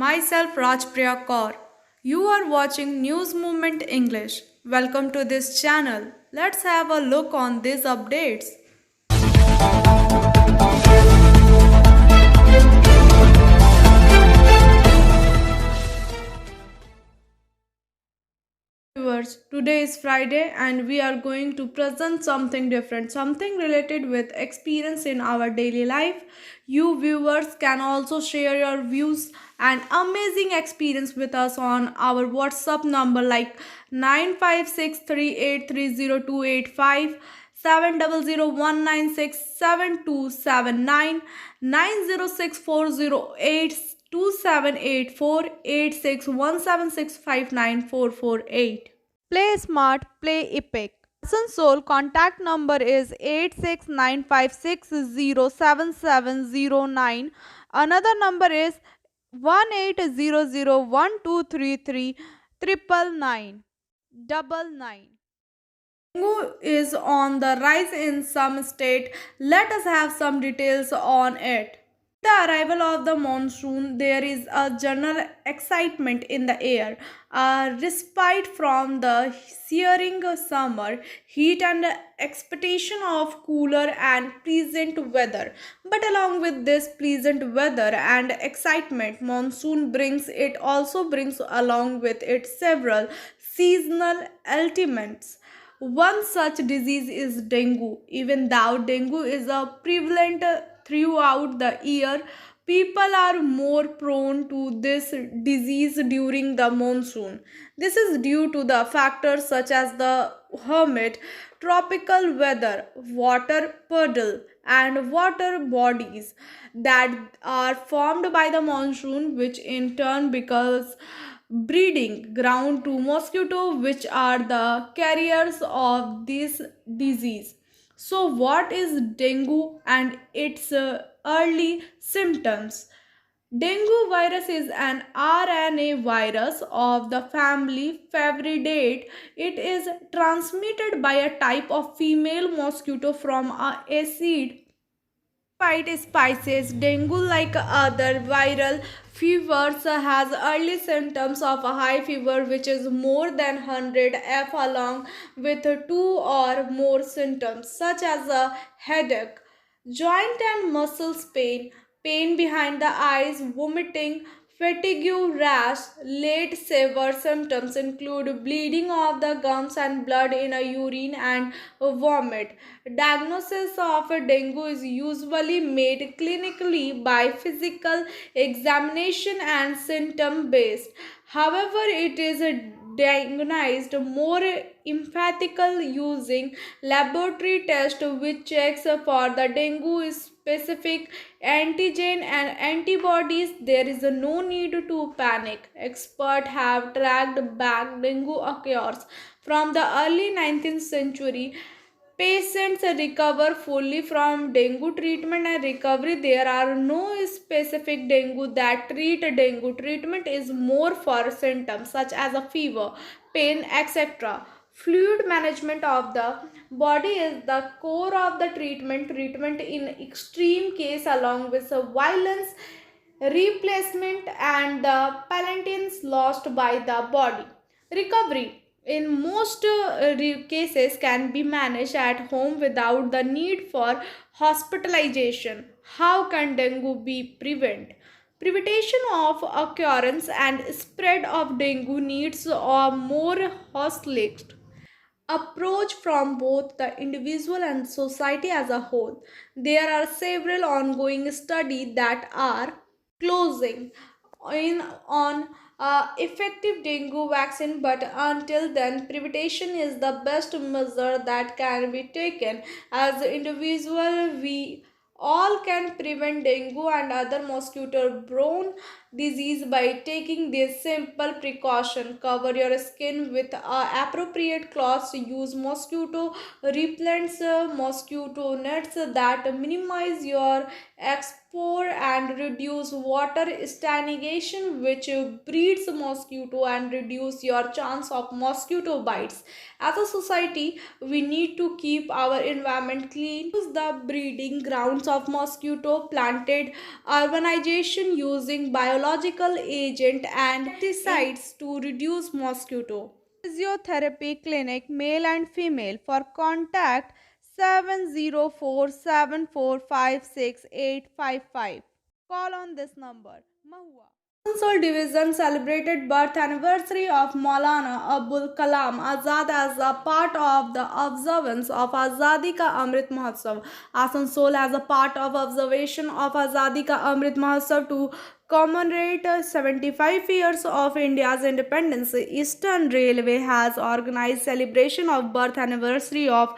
Myself Rajpriya Kaur. You are watching News Movement English. Welcome to this channel. Let's have a look on these updates. Viewers, today is Friday and we are going to present something different, something related with experience in our daily life. You viewers can also share your views and amazing experience with us on our WhatsApp number like 9563830285, 7001967279, 9064082784, 8617659448. Play Smart, Play Epic. Asansol contact number is 8695607709. Another number is 18001233 Dengue is on the rise in some state. Let us have some details on it. The arrival of the monsoon, there is a general excitement in the air, a respite from the searing summer heat and expectation of cooler and pleasant weather. But along with this pleasant weather and excitement, monsoon brings it also brings along with it several seasonal elements. One such disease is dengue. Even though dengue is a prevalent throughout the year, people are more prone to this disease during the monsoon. This is due to the factors such as the humid tropical weather, water puddle, and water bodies that are formed by the monsoon, which in turn becomes breeding ground to mosquito, which are the carriers of this disease. So what is dengue and its early symptoms? Dengue virus is an RNA virus of the family Fevridae. It is transmitted by a type of female mosquito from a acid White spices, dengue, like other viral fevers, has early symptoms of a high fever which is more than 100 F along with two or more symptoms such as a headache, joint and muscles pain, pain behind the eyes, vomiting, fatigue, rash. Late severe symptoms include bleeding of the gums and blood in a urine and vomit. Diagnosis of dengue is usually made clinically by physical examination and symptom based. However, it is diagnosed more emphatically using laboratory test which checks for the dengue specific antigen and antibodies. There is no need to panic. Experts have tracked back dengue occurs from the early 19th century. Patients recover fully from dengue treatment and recovery. There are no specific dengue that treat dengue. Treatment is more for symptoms such as a fever, pain, etc. Fluid management of the body is the core of the treatment. Treatment in extreme case along with violence, replacement and the palatines lost by the body. Recovery in most cases can be managed at home without the need for hospitalization. How can dengue be prevented? Prevention of occurrence and spread of dengue needs a more holistic approach from both the individual and society as a whole. There are several ongoing studies that are closing in on effective dengue vaccine, but until then prevention is the best measure that can be taken. As individual, we all can prevent dengue and other mosquito borne disease by taking this simple precaution. Cover your skin with appropriate cloths, use mosquito repellents, mosquito nets that minimize your explore and reduce water stagnation, which breeds mosquito and reduce your chance of mosquito bites. As a society, we need to keep our environment clean. Use the breeding grounds of mosquito planted urbanization using biological agent and insecticides to reduce mosquito. Physiotherapy clinic, male and female. For contact 70474568855. Call on this number. Mahua. Asansol Division celebrated birth anniversary of Maulana Abul Kalam Azad as a part of the observance of Azadi Ka Amrit Mahotsav. Asansol as a part of observation of Azadi Ka Amrit Mahotsav to commemorate 75 years of India's independence. Eastern Railway has organized celebration of birth anniversary of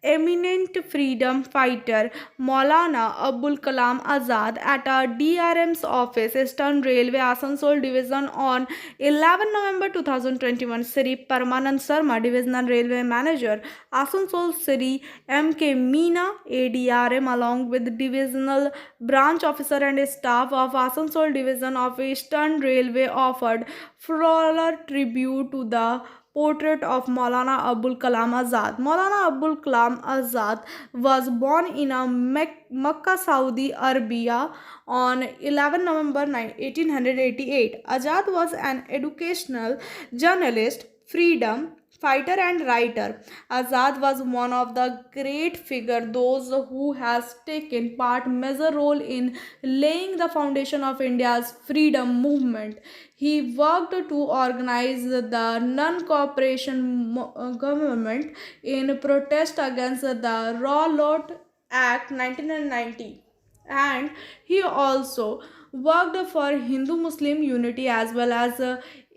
eminent freedom fighter Maulana Abul Kalam Azad at a DRM's office, Eastern Railway, Asansol Division on 11 November 2021. Sri Paramanand Sharma, Divisional Railway Manager, Asansol Sri M.K. Meena, ADRM, along with Divisional Branch Officer and staff of Asansol Division of Eastern Railway offered floral tribute to the portrait of Maulana Abul Kalam Azad. Maulana Abul Kalam Azad was born in Makkah, Saudi Arabia on 11 November 1888. Azad was an educational journalist, freedom fighter and writer. Azad was one of the great figures, those who has taken part major role in laying the foundation of India's freedom movement. He worked to organize the non-cooperation government in protest against the Raw Lot Act 1990, and he also worked for Hindu Muslim unity as well as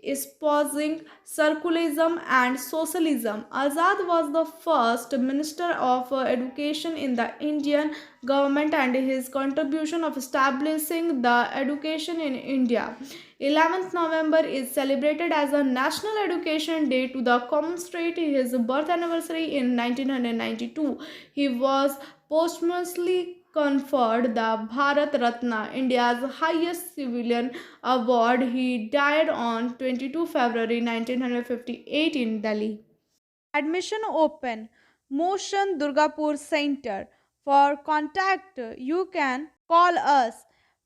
espousing secularism and socialism. Azad was the first Minister of Education in the Indian government, and his contribution of establishing the education in India. 11th November is celebrated as a National Education Day to the commemorate his birth anniversary in 1992. He was posthumously conferred the Bharat Ratna, India's highest civilian award. He died on 22 February 1958 in Delhi. Admission open. Motion Durgapur Center. For contact, you can call us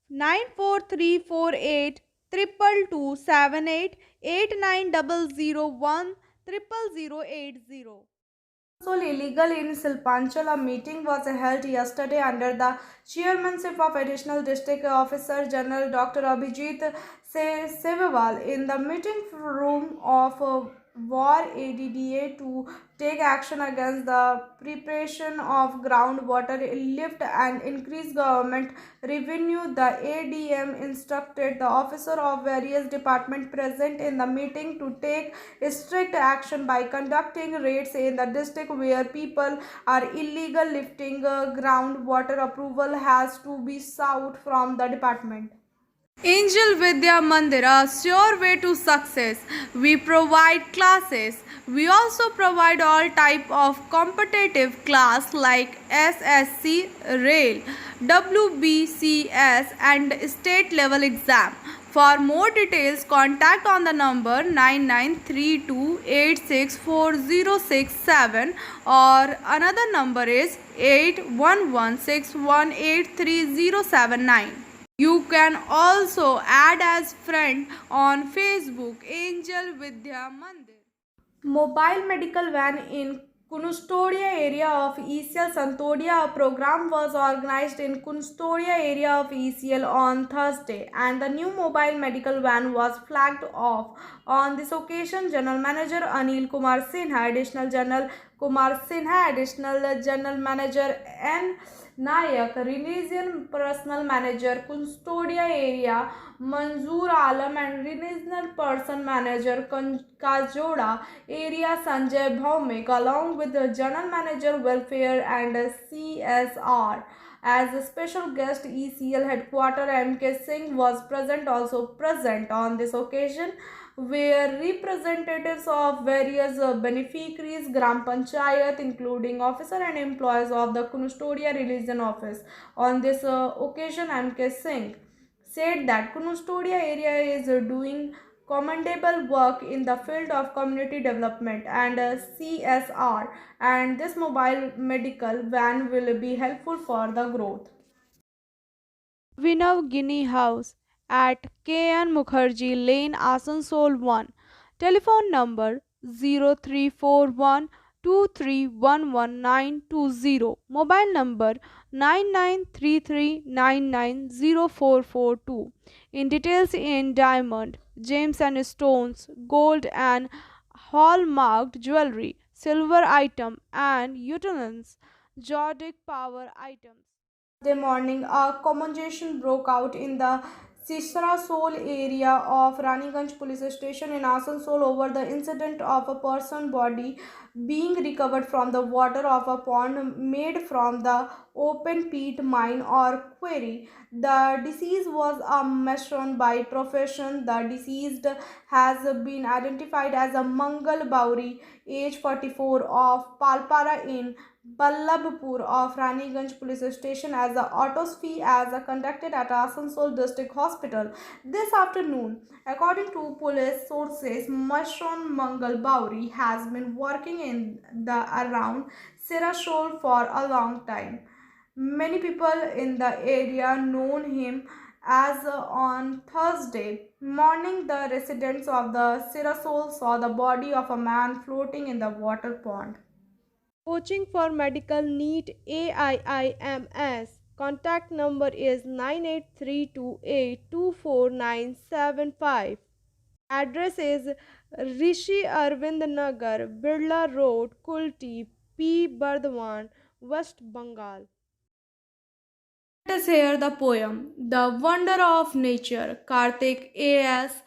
94348 22278 8901 00080. Also illegal in Silpanchal. A meeting was held yesterday under the chairmanship of Additional District Officer General Dr. Abhijit Sevewal in the meeting room of War ADDA to take action against the preparation of groundwater lift and increase government revenue. The ADM instructed the officer of various departments present in the meeting to take strict action by conducting raids in the district where people are illegal lifting groundwater. Approval has to be sought from the department. Angel Vidya Mandir, a sure way to success. We provide classes. We also provide all type of competitive class like SSC, Rail, WBCS and state level exam. For more details, contact on the number 9932864067 or another number is 8116183079. You can also add as friend on Facebook Angel Vidya Mandir. Mobile medical van in Kunustodia area of ECL Santodia. A program was organized in Kunustodia area of ECL on Thursday, and the new mobile medical van was flagged off. On this occasion, General Manager Anil Kumar Sinha, Additional General Kumar Sinha, Additional General Manager N. Nayak, Regional Personal Manager, Custodia Area, Manzoor Alam, and Regional Person Manager, Kajoda Area, Sanjay Bhaumik, along with the General Manager, Welfare and CSR. As a special guest, ECL headquarter M.K. Singh was also present on this occasion, where representatives of various beneficiaries, Gram Panchayat, including officer and employees of the Kunustodia Religion Office. On this occasion, M.K. Singh said that Kunustodia area is doing commendable work in the field of community development and CSR, and this mobile medical van will be helpful for the growth. Vinov Guinea House. at KN Mukherjee Lane, Asansol 1. Telephone number 034123111920. Mobile number 9933990442. In details in diamond, gems and stones, gold and hallmarked jewelry, silver item and utensils, Jordic power items. The morning, a commotion broke out in the Sisra area of Raniganj police station in Asansol over the incident of a person body being recovered from the water of a pond made from the open pit mine or quarry. The deceased was a mason by profession. The deceased has been identified as a Mangal Bauri, age 44, of Palpara in Ballabpur of Raniganj police station, as the autopsy as conducted at Asansol district hospital this afternoon. According to police sources, Mashron Mangal Bauri has been working in the around Sirasol for a long time. Many people in the area known him as on Thursday morning the residents of the Sirasol saw the body of a man floating in the water pond. Coaching for medical NEET AIIMS. Contact number is 9832824975. Address is Rishi Arvind Nagar, Birla Road, Kulti, P. Bardhaman, West Bengal. Let us hear the poem The Wonder of Nature, Karthik A.S.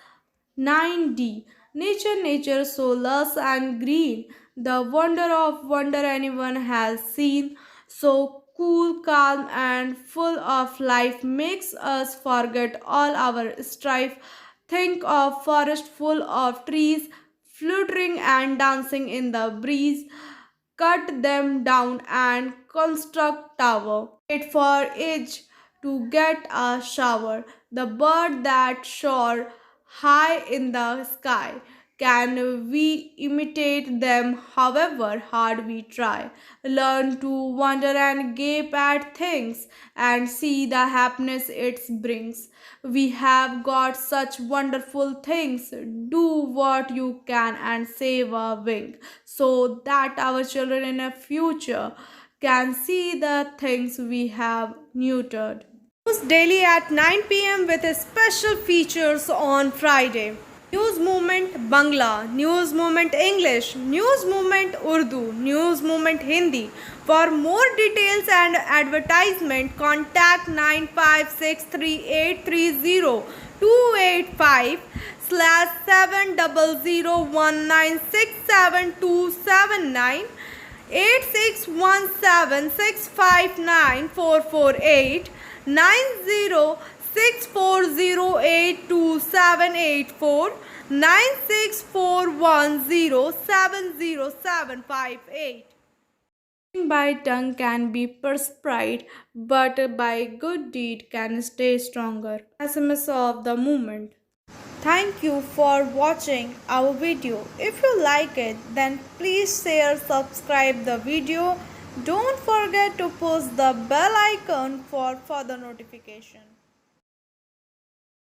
9D. Nature, nature, so lush and green, the wonder of wonder anyone has seen. So cool, calm, and full of life makes us forget all our strife. Think of forest full of trees, fluttering and dancing in the breeze. Cut them down and construct tower. Wait for age to get a shower. The bird that soar high in the sky. Can we imitate them however hard we try? Learn to wonder and gape at things and see the happiness it brings. We have got such wonderful things. Do what you can and save a wing so that our children in the future can see the things we have neutered. News daily at 9 p.m. with special features on Friday. News Movement Bangla, News Movement English, News Movement Urdu, News Movement Hindi. For more details and advertisement, contact 9563830285 slash 700196729 8617659448 9064082784 9641070758. By tongue can be prescribed, but by good deed can stay stronger. SMS of the moment. Thank you for watching our video. If you like it, then please share, subscribe the video. Don't forget to push the bell icon for further notification.